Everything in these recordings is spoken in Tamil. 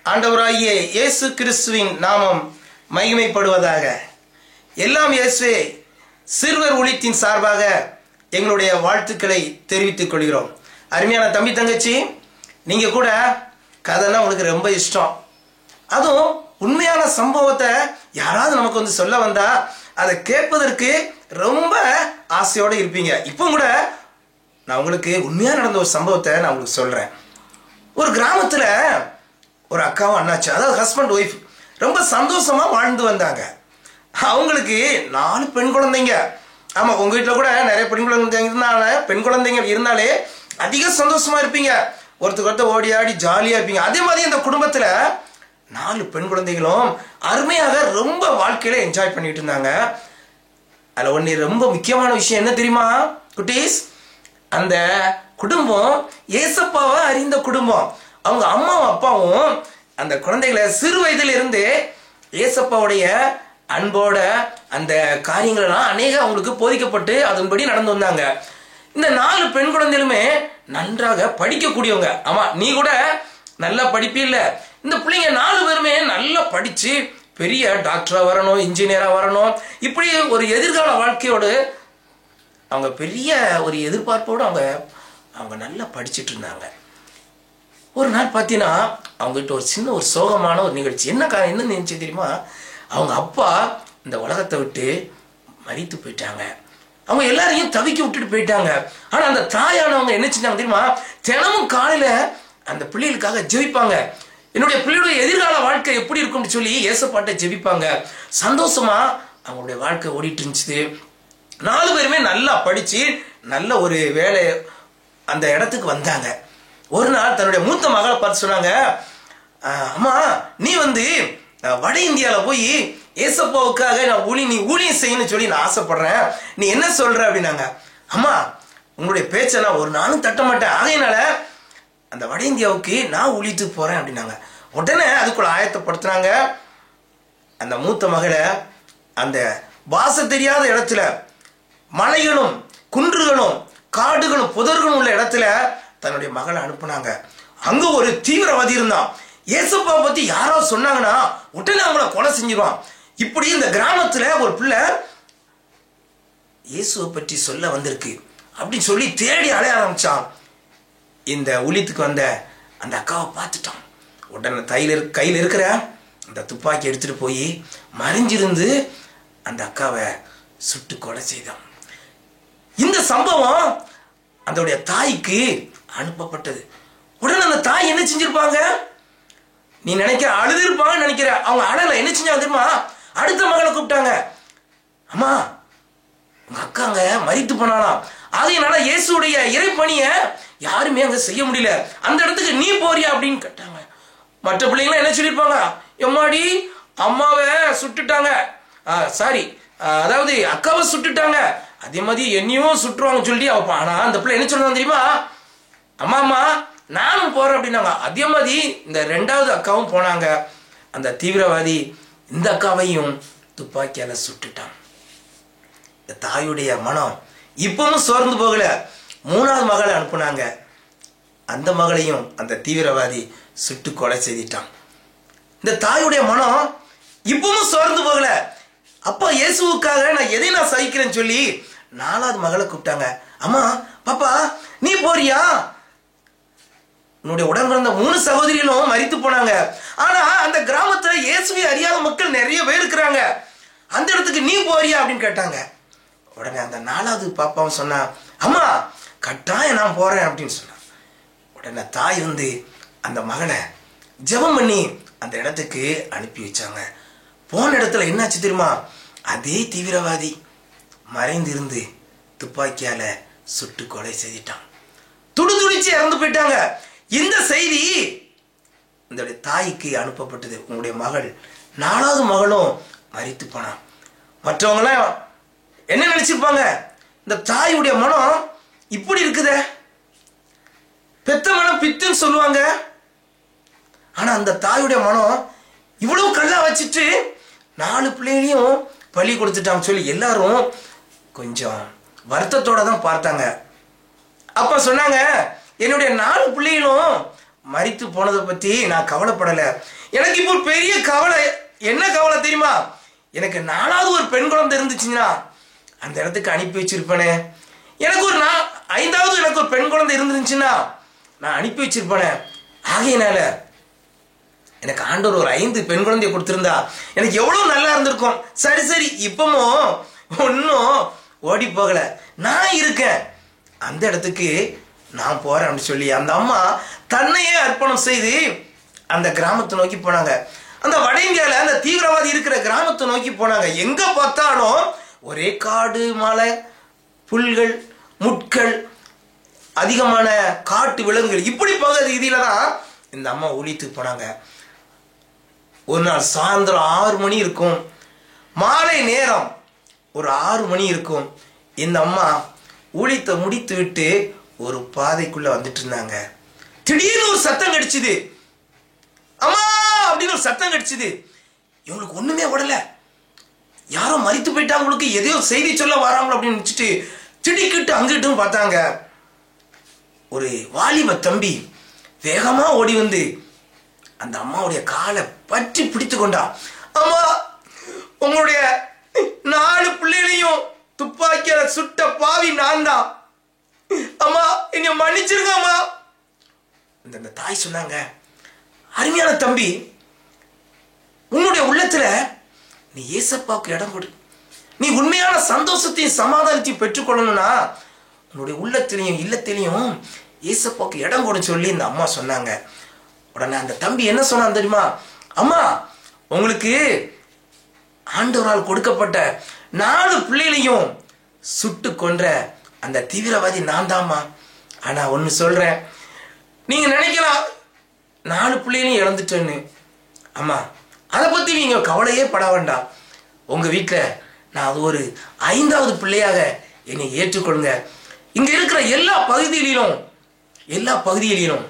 ஆண்டவராகிய இயேசு கிறிஸ்துவின் நாமம் மகிமைப்படுவதாக. எல்லாம் இயேசுவே சிறுவர் ஊழியத்தின் சார்பாக எங்களுடைய வாழ்த்துக்களை தெரிவித்துக் கொள்கிறோம். அருமையான தம்பி தங்கச்சி, நீங்க கூட கதைனா உங்களுக்கு ரொம்ப இஷ்டம். அதுவும் உண்மையான சம்பவத்தை யாராவது நமக்கு வந்து சொல்ல வந்தா அதை கேட்பதற்கு ரொம்ப ஆசையோடு இருப்பீங்க. இப்போ கூட நான் உங்களுக்கு உண்மையா நடந்த ஒரு சம்பவத்தை நான் உங்களுக்கு சொல்றேன். ஒரு கிராமத்துல ஒரு அக்காவும் அண்ணாச்சு, அதாவது ஹஸ்பண்ட் ஒய்ஃப் ரொம்ப சந்தோஷமா வாழ்ந்து வந்தாங்க. அவங்களுக்கு 4 பெண் குழந்தைங்க. ஆமா, உங்க வீட்டில் கூட நிறைய பெண் குழந்தைங்க இருந்தால பெண் குழந்தைங்க இருந்தாலே அதிக சந்தோஷமா இருப்பீங்க, ஒருத்தர் ஓடி ஆடி ஜாலியா இருப்பீங்க. அதே மாதிரி இந்த குடும்பத்துல 4 பெண் குழந்தைகளும் அருமையாக ரொம்ப வாழ்க்கையில என்ஜாய் பண்ணிட்டு இருந்தாங்க. அதுல ஒன்று ரொம்ப முக்கியமான விஷயம் என்ன தெரியுமா குட்டீஸ்? அந்த குடும்பம் ஏசப்பாவை அறிந்த குடும்பம். அவங்க அம்மாவும் அப்பாவும் அந்த குழந்தைகளை சிறு வயதில் இருந்து ஏசப்பாவுடைய அன்போட அந்த காரியங்கள்லாம் அநேக அவங்களுக்கு போதிக்கப்பட்டு அதன்படி நடந்து வந்தாங்க. இந்த 4 பெண் குழந்தைகளுமே நன்றாக படிக்கக்கூடியவங்க. ஆமா, நீ கூட நல்லா படிப்பில்ல. இந்த பிள்ளைங்க 4 பேருமே நல்லா படிச்சு பெரிய டாக்டரா வரணும், இன்ஜினியரா வரணும், இப்படி ஒரு எதிர்கால வாழ்க்கையோடு அவங்க பெரிய ஒரு எதிர்பார்ப்போடு அவங்க நல்லா படிச்சுட்டு இருந்தாங்க. ஒரு நாள் பார்த்தீங்கன்னா அவங்ககிட்ட ஒரு சின்ன ஒரு சோகமான ஒரு நிகழ்ச்சி. என்ன நினைச்சு தெரியுமா? அவங்க அப்பா இந்த உலகத்தை விட்டு மரித்து போயிட்டாங்க. அவங்க எல்லாரையும் தவிக்க விட்டுட்டு போயிட்டாங்க. ஆனா அந்த தாயானவங்க என்ன செஞ்சாங்க தெரியுமா? தினமும் காலையில அந்த பிள்ளைகளுக்காக ஜெபிப்பாங்க. என்னுடைய பிள்ளையுடைய எதிர்கால வாழ்க்கை எப்படி இருக்கும்னு சொல்லி ஏசப்பாட்ட ஜெபிப்பாங்க. சந்தோஷமா அவங்களுடைய வாழ்க்கை ஓடிட்டு இருந்துச்சு. 4 பேருமே நல்லா படிச்சு நல்ல ஒரு வேலை அந்த இடத்துக்கு வந்தாங்க. ஒரு நாள் தன்னுடைய மூத்த மகளை பார்த்து சொன்னாங்க, அம்மா நீ வந்து வட இந்தியாவில் போய் ஏசப்பாவுக்காக நீ ஊழியம் செய்யணும்னு சொல்லி நான் ஆசைப்படுறேன், நீ என்ன சொல்ற அப்படின்னாங்க. அம்மா உங்களுடைய பேச்சை நான் ஒரு நாளும் தட்ட மாட்டேன், அதனால அந்த வட இந்தியாவுக்கு நான் ஊழியத்துக்கு போறேன் அப்படின்னாங்க. உடனே அதுக்குள்ள ஆயத்தப்படுத்துறாங்க. அந்த மூத்த மகளை அந்த வாச தெரியாத இடத்துல மலைகளும் குன்றுகளும் காடுகளும் புதர்களும் உள்ள இடத்துல தன்னுடைய மகளை அனுப்புனாங்க. அங்க ஒரு தீவிரவாதி இருந்தான். ஏசப்பா பத்தி யாராவது சொன்னாங்கன்னா உடனே அவங்கள கொலை செஞ்சிருவான். இப்படி இந்த கிராமத்துல ஒரு பிள்ளை இயேசுவை பற்றி சொல்ல வந்திருக்கு அப்படின்னு சொல்லி தேடி அலைய ஆரம்பிச்சான். இந்த ஊழியத்துக்கு வந்த அந்த அக்காவை பார்த்துட்டான். உடனே கையில் இருக்கிற அந்த துப்பாக்கி எடுத்துட்டு போய் மறைஞ்சிருந்து அந்த அக்காவை சுட்டு கொலை செய்தான். இந்த சம்பவம் அதோடைய தாய்க்கு அனுப்பப்பட்டது. உடனே அந்த தாய் என்ன செஞ்சிருப்பாங்க? நீ நினைக்கிற அழுது இருப்பாங்கன்னு நினைக்கிற. அவங்க அழல என்ன செஞ்சாங்க தெரியுமா? அடுத்த மகளை கூப்பிட்டாங்க. அம்மா உங்க அக்காங்க மரித்து போனாலாம், அதனால இயேசுடைய இறைப்பணிய யாருமே அங்க செய்ய முடியல, அந்த இடத்துக்கு நீ போறியா அப்படின்னு கேட்டாங்க. மற்ற பிள்ளைங்களும் என்ன சொல்லியிருப்பாங்க? எம்மாடி அம்மாவை சுட்டுட்டாங்க, சாரி அதாவது அக்காவை சுட்டுட்டாங்க, அதே மாதிரி என்னையும் சுட்டுருவாங்க சொல்லி அவ. ஆனா அந்த பிள்ளை என்ன சொல்றாங்க தெரியுமா? அம்மா நானும் போறேன் அப்படின்னாங்க. அதே மாதிரி இந்த 2வது அக்காவும் போனாங்க. அந்த தீவிரவாதி இந்த அக்காவையும் துப்பாக்கியால சுட்டுட்டான். இந்த தாயுடைய மனம் இப்பவும் சோர்ந்து போகல. 3வது மகளை அனுப்புனாங்க. அந்த மகளையும் அந்த தீவிரவாதி சுட்டு கொலை செய்திட்டான். இந்த தாயுடைய மனம் இப்பவும் சோர்ந்து போகல. அப்பா இயேசுவுக்காக நான் எதை நான் சகிக்கிறேன்னு சொல்லி 4வது மகளை கூப்பிட்டாங்க. அம்மா பாப்பா நீ போறியா? உன்னுடைய உடன் பிறந்த 3 சகோதரிகளும் மரித்து போனாங்க. ஆனா அந்த கிராமத்துல இயேசுவை அறியாத மக்கள் நிறைய பேர் இருக்கிறாங்க, அந்த இடத்துக்கு நீ போறியா அப்படின்னு கேட்டாங்க. உடனே அந்த 4வது பாப்பாவும் சொன்னா, அம்மா கட்டாயம் நான் போறேன் அப்படின்னு சொன்னான். உடனே தாய் வந்து அந்த மகனை ஜெபம் பண்ணி அந்த இடத்துக்கு அனுப்பி வச்சாங்க. போன இடத்துல என்னாச்சு தெரியுமா? அதே தீவிரவாதி மறைந்திருந்து துப்பாக்கியால சுட்டு கொலை செய்துட்டான். துடிச்சு இறந்து போயிட்டாங்க. இந்த செய்தி இந்த தாய்க்கு அனுப்பப்பட்டது. உங்களுடைய மகள் 4வது மகளும் மரித்து போனான். மற்றவங்களாம் என்ன நினைச்சிருப்பாங்க? இந்த தாயுடைய மனம் இப்படி இருக்குதே, பெத்த மனம் பித்துன்னு சொல்லுவாங்க. ஆனா அந்த தாயுடைய மனம் இவ்வளவு கல்லா வச்சுட்டு 4 பிள்ளைகளையும் பலி கொடுத்துட்டாங்க சொல்லி எல்லாரும் கொஞ்சம் வருத்தத்தோட தான் பார்த்தாங்க. அப்ப சொன்னாங்க, என்னுடைய 4 பிள்ளைகளும் மரித்து போனதை பற்றி நான் கவலைப்படலை. எனக்கு இப்போ பெரிய கவலை. என்ன கவலை தெரியுமா? எனக்கு 4வது ஒரு பெண் குழந்தை இருந்துச்சுன்னா அந்த இடத்துக்கு அனுப்பி வச்சிருப்பேனே. எனக்கு ஒரு 5வது எனக்கு ஒரு பெண் குழந்தை இருந்துச்சுன்னா நான் அனுப்பி வச்சிருப்பேனே. ஆகையினால எனக்கு ஆண்டவர் ஒரு 5 பெண் குழந்தைய கொடுத்திருந்தா எனக்கு எவ்வளவு நல்லா இருந்திருக்கும். சரி இப்பவும் ஒன்னும் ஓடி போகல, நான் இருக்கேன், அந்த இடத்துக்கு நான் போறேன் அப்படின்னு சொல்லி அந்த அம்மா தன்னையே அர்ப்பணம் செய்து அந்த கிராமத்தை நோக்கி போனாங்க. அந்த வட இந்தியால அந்த தீவிரவாதி இருக்கிற கிராமத்தை நோக்கி போனாங்க. எங்க பார்த்தாலும் ஒரே காடு, மலை, புல்கள், முட்கள், அதிகமான காட்டு விலங்குகள், இப்படி போகிற ரீதியில தான் இந்த அம்மா ஊழியத்துக்கு போனாங்க. ஒரு நாள் சாயந்தரம் 6 மணி இருக்கும், மாலை நேரம் ஒரு 6 மணி இருக்கும். இந்த அம்மா ஊழியத்தை முடித்து விட்டு ஒரு பாதைக்குள்ள வந்துட்டு இருந்தாங்க. திடீர்னு ஒரு சத்தம் கிடைச்சுது. அம்மா அப்படின்னு ஒரு சத்தம் கிடைச்சுது. இவங்களுக்கு ஒண்ணுமே ஓடல. யாரோ மரித்து போயிட்டாங்களுக்கு எதையோ செய்தி சொல்ல வராங்களோ அப்படின்னு நினைச்சிட்டு திடுக்கிட்டு அங்கிட்டும் பார்த்தாங்க. ஒரு வாலிப தம்பி வேகமா ஓடி வந்து அந்த அம்மாவுடைய காலை பற்றி பிடித்து கொண்டா. அம்மா, உங்களுடைய 4 பிள்ளைகளையும் துப்பாக்கியால சுட்ட பாவி நான் தான். அம்மா, என்னை மன்னிச்சிருங்க அம்மா. இந்த தாய் சொன்னாங்க, அருமையான தம்பி, உன்னுடைய உள்ளத்துல நீ ஏசப்பாவுக்கு இடம் கொடு. நீ உண்மையான சந்தோஷத்தையும் சமாதானத்தையும் பெற்றுக்கொள்ளணும்னா உன்னுடைய உள்ளத்திலையும் இல்லத்திலையும் ஏசப்பாவுக்கு இடம் கொடு சொல்லி இந்த அம்மா சொன்னாங்க. உடனே அந்த தம்பி என்ன சொன்னான் தெரியுமா? அம்மா, உங்களுக்கு ஆண்டவரால் கொடுக்கப்பட்ட 4 பிள்ளைகளையும் சுட்டு கொன்ற அந்த தீவிரவாதி நான் தாம்மா. ஆனா ஒன்னு சொல்றேன், நீங்க நினைக்கலாம் 4 பிள்ளைகளையும் இழந்துட்டேன்னு. அம்மா, அதை பத்தி நீங்க கவலையே பட வேண்டாம். உங்க வீட்டுல நான் அது ஒரு 5வது பிள்ளையாக என்னை ஏற்றுக்கொள்ளுங்க. இங்க இருக்கிற எல்லா பகுதிகளிலும்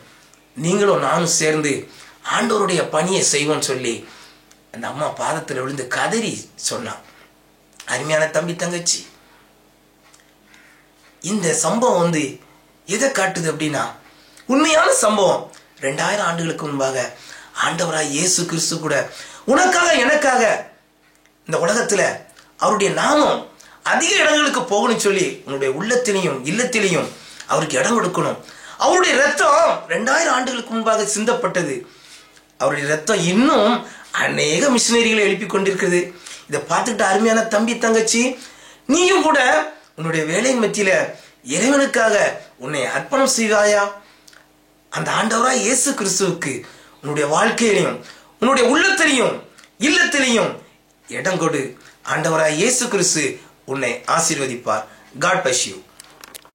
நீங்களும் நானும் சேர்ந்து ஆண்டவருடைய பணியை செய்வோம் சொல்லி அந்த அம்மா பாதத்தில் விழுந்து கதறி சொன்னான். அருமையான தம்பி தங்கச்சி, இந்த சம்பவம் எதை காட்டுது அப்படின்னா, உண்மையான சம்பவம். 2000 ஆண்டுகளுக்கு முன்பாக ஆண்டவராய் இயேசு கிறிஸ்து கூட உனக்காக எனக்காக இந்த உலகத்துல அவருடைய நாமம் அதிக இடங்களுக்கு போகணும்னு சொல்லி உன்னுடைய உள்ளத்திலையும் இல்லத்திலையும் அவருக்கு இடம் கொடுக்கணும். அவருடைய ரத்தம் 2000 ஆண்டுகளுக்கு முன்பாக சிந்தப்பட்டது. அவருடைய ரத்தம் இன்னும் அநேக மிஷினரிகளை எழுப்பி கொண்டிருக்கிறது. இதை பார்த்துக்கிட்ட அருமையான தம்பி தங்கச்சி, நீயும் கூட உன்னுடைய வேலையின் மத்தியில இறைவனுக்காக உன்னை அர்ப்பணம் செய்வாயா? அந்த ஆண்டவராய் இயேசு கிறிஸ்துவுக்கு உன்னுடைய வாழ்க்கையிலையும் உன்னுடைய உள்ளத்திலையும் இல்லத்திலையும் இடம் கொடு. ஆண்டவராய் இயேசு கிறிஸ்து உன்னை ஆசீர்வதிப்பார். God bless you.